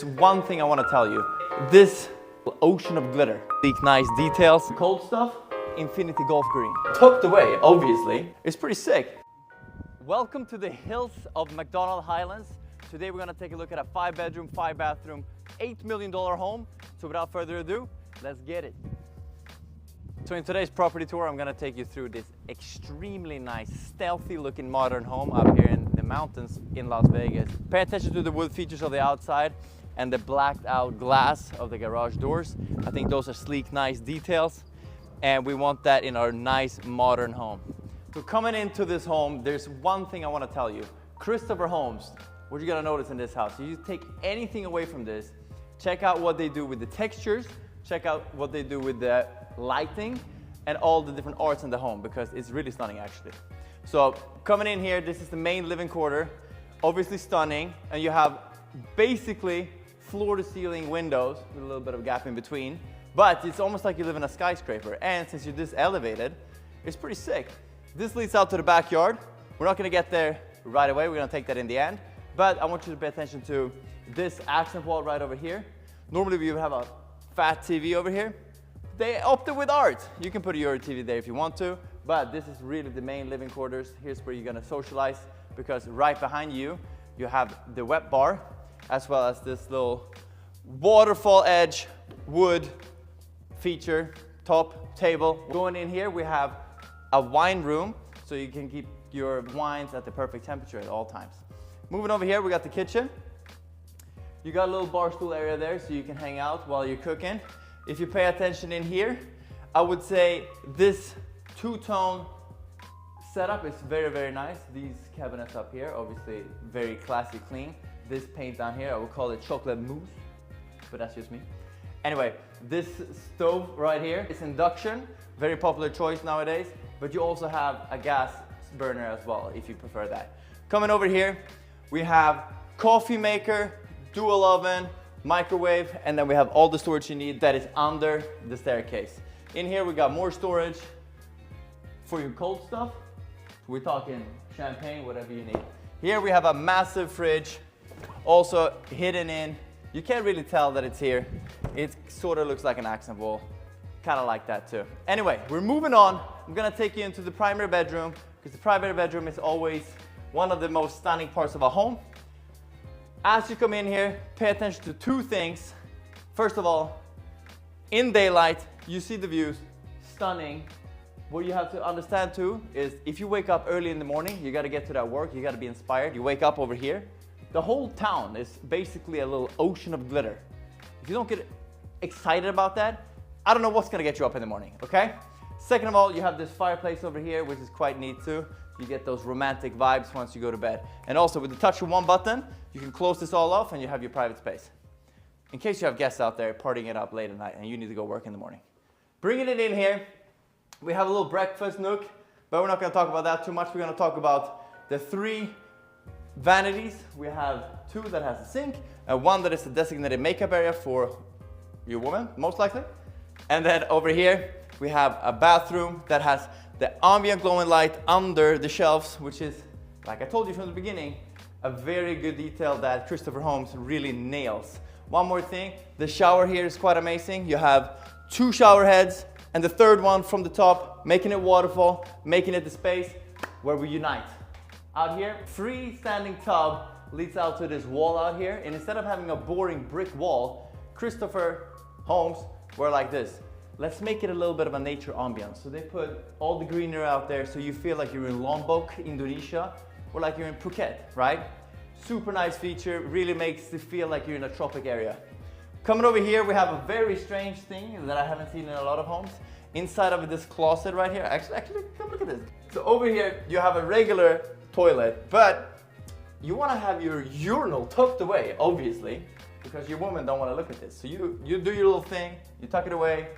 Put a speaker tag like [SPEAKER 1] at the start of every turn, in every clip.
[SPEAKER 1] There's one thing I want to tell you. This ocean of glitter. These nice details. Cold stuff, infinity golf green. Tucked away, obviously. It's pretty sick. Welcome to the hills of McDonald Highlands. Today we're gonna take a look at a 5-bedroom, 5-bathroom, $8 million home. So without further ado, let's get it. So in today's property tour, I'm gonna take you through this extremely nice, stealthy looking modern home up here in the mountains in Las Vegas. Pay attention to the wood features of the outside and the blacked out glass of the garage doors. I think those are sleek, nice details. And we want that in our nice modern home. So coming into this home, there's one thing I wanna tell you. Christopher Homes, what you're gonna notice in this house, if you take anything away from this, check out what they do with the textures, check out what they do with the lighting and all the different arts in the home, because it's really stunning actually. So coming in here, this is the main living quarter, obviously stunning, and you have basically floor to ceiling windows with a little bit of gap in between, but it's almost like you live in a skyscraper. And since you're this elevated, it's pretty sick. This leads out to the backyard. We're not gonna get there right away, we're gonna take that in the end, but I want you to pay attention to this accent wall right over here. Normally we would have a fat TV over here. They opted with art. You can put your TV there if you want to, but this is really the main living quarters. Here's where you're gonna socialize, because right behind you, you have the wet bar, as well as this little waterfall edge wood feature, top table. Going in here, we have a wine room, so you can keep your wines at the perfect temperature at all times. Moving over here, we got the kitchen. You got a little bar stool area there, so you can hang out while you're cooking. If you pay attention in here, I would say this two-tone setup is very, very nice. These cabinets up here, obviously very classy, clean. This paint down here, I would call it chocolate mousse, but that's just me. Anyway, this stove right here is induction, very popular choice nowadays, but you also have a gas burner as well, if you prefer that. Coming over here, we have coffee maker, dual oven, microwave, and then we have all the storage you need that is under the staircase. In here we got more storage for your cold stuff. We're talking champagne, whatever you need. Here we have a massive fridge, also hidden in. You can't really tell that it's here. It sort of looks like an accent wall, kind of like that too. Anyway, we're moving on. I'm gonna take you into the primary bedroom, because the primary bedroom is always one of the most stunning parts of a home. As you come in here, pay attention to two things. First of all, in daylight, you see the views, stunning. What you have to understand too is if you wake up early in the morning, you gotta get to that work, you gotta be inspired, you wake up over here. The whole town is basically a little ocean of glitter. If you don't get excited about that, I don't know what's gonna get you up in the morning, okay? Second of all, you have this fireplace over here, which is quite neat too. You get those romantic vibes once you go to bed. And also with the touch of one button, you can close this all off and you have your private space. In case you have guests out there partying it up late at night and you need to go work in the morning. Bringing it in here, we have a little breakfast nook, but we're not gonna talk about that too much. We're gonna talk about the 3 vanities. We have 2 that has a sink, and 1 that is a designated makeup area for your woman, most likely. And then over here, we have a bathroom that has the ambient glowing light under the shelves, which is, like I told you from the beginning, a very good detail that Christopher Homes really nails. One more thing, the shower here is quite amazing. You have 2 shower heads, and the 3rd one from the top, making it waterfall, making it the space where we unite. Out here, freestanding tub leads out to this wall out here, and instead of having a boring brick wall, Christopher Homes were like this. Let's make it a little bit of a nature ambience. So they put all the greenery out there so you feel like you're in Lombok, Indonesia, or like you're in Phuket, right? Super nice feature, really makes it feel like you're in a tropic area. Coming over here, we have a very strange thing that I haven't seen in a lot of homes. Inside of this closet right here, actually, come look at this. So over here, you have a regular toilet, but you wanna have your urinal tucked away, obviously, because your woman don't wanna look at this. So you do your little thing, you tuck it away,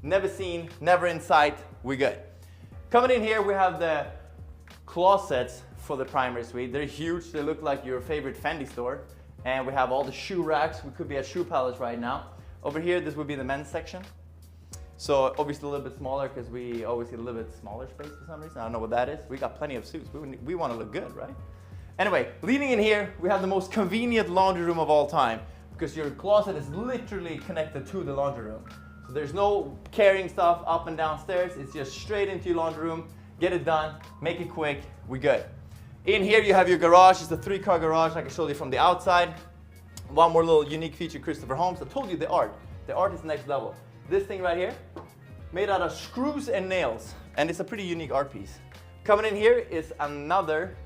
[SPEAKER 1] never seen, never in sight, we good. Coming in here, we have the closets for the primary suite. They're huge, they look like your favorite Fendi store. And we have all the shoe racks. We could be at Shoe Palace right now. Over here, this would be the men's section. So obviously a little bit smaller because we always get a little bit smaller space for some reason. I don't know what that is. We got plenty of suits. We want to look good, right? Anyway, leading in here, we have the most convenient laundry room of all time. because your closet is literally connected to the laundry room. So there's no carrying stuff up and down stairs. It's just straight into your laundry room. Get it done, make it quick, we good. In here you have your garage. It's a 3-car garage like I showed you from the outside. One more little unique feature, Christopher Holmes. I told you the art. The art is next level. This thing right here, made out of screws and nails, and it's a pretty unique art piece. Coming in here is another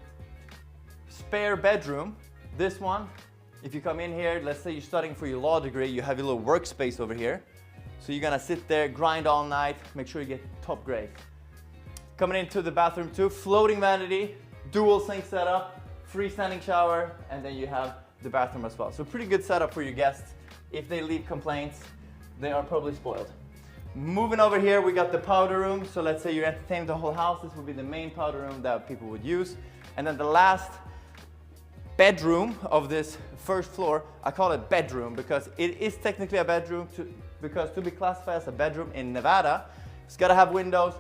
[SPEAKER 1] spare bedroom. This one, if you come in here, let's say you're studying for your law degree, you have your little workspace over here. So you're gonna sit there, grind all night, make sure you get top grade. Coming into the bathroom too, floating vanity, dual sink setup, freestanding shower, and then you have the bathroom as well. So pretty good setup for your guests. If they leave complaints, they are probably spoiled. Moving over here, we got the powder room. So let's say you're entertaining the whole house, this would be the main powder room that people would use. And then the last bedroom of this first floor, I call it bedroom because it is technically a bedroom, because to be classified as a bedroom in Nevada, it's gotta have windows,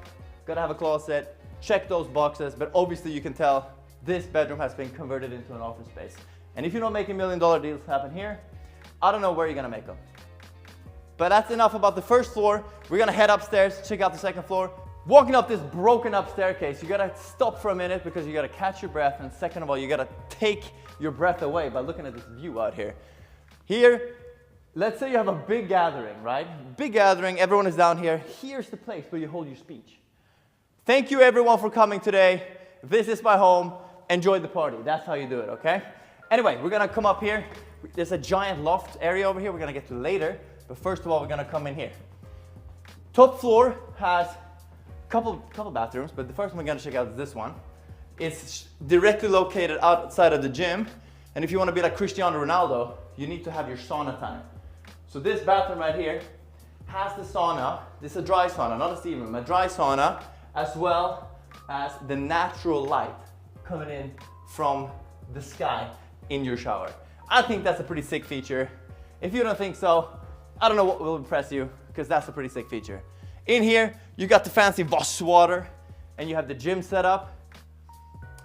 [SPEAKER 1] gotta have a closet, check those boxes, but obviously you can tell this bedroom has been converted into an office space. And if you're not making $1 million deals happen here, I don't know where you're gonna make them. But that's enough about the first floor. We're gonna head upstairs, check out the second floor. Walking up this broken up staircase, you gotta stop for a minute because you gotta catch your breath, and second of all, you gotta take your breath away by looking at this view out here. Here, let's say you have a big gathering, right? Big gathering, everyone is down here. Here's the place where you hold your speech. Thank you everyone for coming today. This is my home. Enjoy the party. That's how you do it, okay? Anyway, we're gonna come up here. There's a giant loft area over here we're gonna get to later. But first of all, we're gonna come in here. Top floor has a couple bathrooms, but the first one we're gonna check out is this one. It's directly located outside of the gym. And if you wanna be like Cristiano Ronaldo, you need to have your sauna time. So this bathroom right here has the sauna. This is a dry sauna, not a steam room, a dry sauna, as well as the natural light coming in from the sky in your shower. I think that's a pretty sick feature. If you don't think so, I don't know what will impress you, because that's a pretty sick feature. In here, you got the fancy Voss water, and you have the gym set up.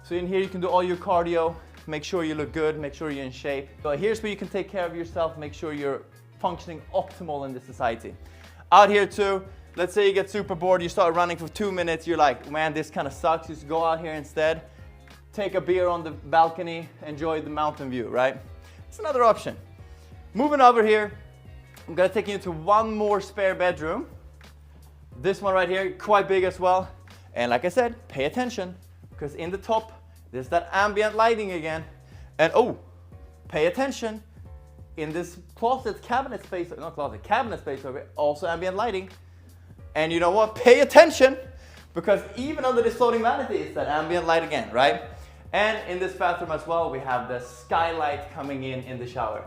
[SPEAKER 1] So in here, you can do all your cardio, make sure you look good, make sure you're in shape. So here's where you can take care of yourself, make sure you're functioning optimal in this society. Out here too, let's say you get super bored, you start running for 2 minutes, you're like, man, this kind of sucks, just go out here instead. Take a beer on the balcony, enjoy the mountain view, right? It's another option. Moving over here, I'm gonna take you into one more spare bedroom. This one right here, quite big as well. And like I said, pay attention, because in the top, there's that ambient lighting again. And oh, pay attention. In this closet cabinet space, not closet, cabinet space over here, also ambient lighting. And you know what? Pay attention, because even under this floating vanity, it's that ambient light again, right? And in this bathroom as well, we have the skylight coming in the shower.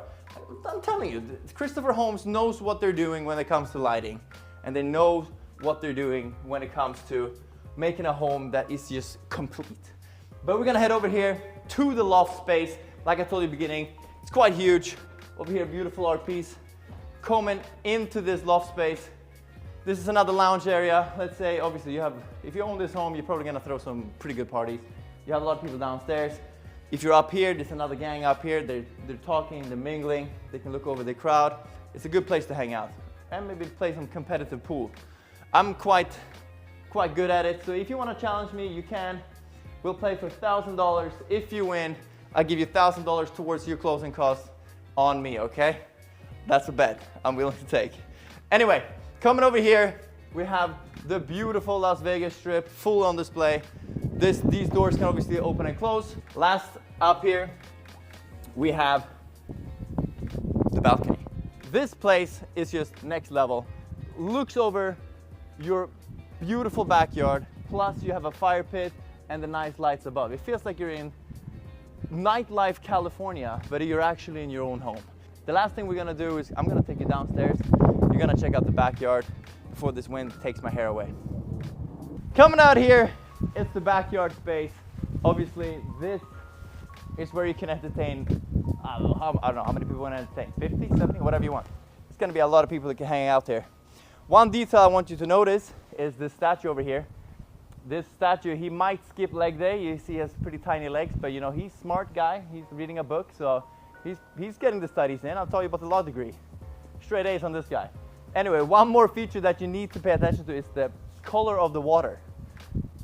[SPEAKER 1] I'm telling you, Christopher Holmes knows what they're doing when it comes to lighting, and they know what they're doing when it comes to making a home that is just complete. But we're gonna head over here to the loft space. Like I told you at the beginning, it's quite huge. Over here, beautiful art piece. Coming into this loft space. This is another lounge area. Let's say, obviously, you have, if you own this home, you're probably gonna throw some pretty good parties. You have a lot of people downstairs. If you're up here, there's another gang up here. They're talking, they're mingling. They can look over the crowd. It's a good place to hang out. And maybe play some competitive pool. I'm quite good at it. So if you want to challenge me, you can. We'll play for $1,000. If you win, I'll give you $1,000 towards your closing costs on me, okay? That's a bet I'm willing to take. Anyway, coming over here, we have the beautiful Las Vegas Strip, full on display. These doors can obviously open and close. Last up here, we have the balcony. This place is just next level. Looks over your beautiful backyard, plus you have a fire pit and the nice lights above. It feels like you're in nightlife California, but you're actually in your own home. The last thing we're gonna do is I'm gonna take you downstairs. You're gonna check out the backyard before this wind takes my hair away. Coming out here, it's the backyard space. Obviously, this is where you can entertain, I don't know how many people want to entertain, 50, 70, whatever you want. It's gonna be a lot of people that can hang out there. One detail I want you to notice is this statue over here. This statue, he might skip leg day. You see he has pretty tiny legs, but you know, he's a smart guy. He's reading a book, so He's getting the studies in. I'll tell you about the law degree. Straight A's on this guy. Anyway, one more feature that you need to pay attention to is the color of the water.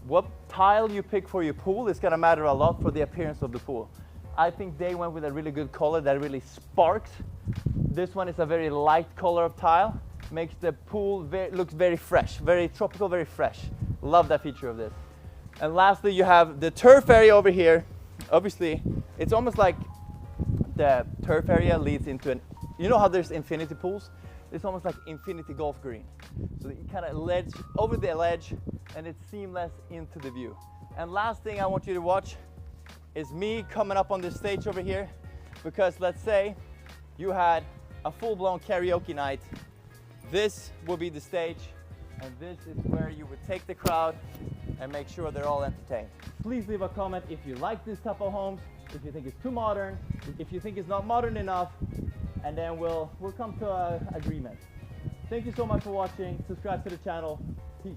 [SPEAKER 1] What tile you pick for your pool is gonna matter a lot for the appearance of the pool. I think they went with a really good color that really sparks. This one is a very light color of tile. Makes the pool looks very fresh, very tropical, very fresh. Love that feature of this. And lastly, you have the turf area over here. Obviously, it's almost like the turf area leads into an, you know how there's infinity pools? It's almost like infinity golf green. So you kind of ledge over the ledge and it's seamless into the view. And last thing I want you to watch is me coming up on this stage over here, because let's say you had a full-blown karaoke night. This will be the stage, and this is where you would take the crowd and make sure they're all entertained. Please leave a comment if you like this type of homes, if you think it's too modern, if you think it's not modern enough, and then we'll come to an agreement. Thank you so much for watching. Subscribe to the channel. Peace.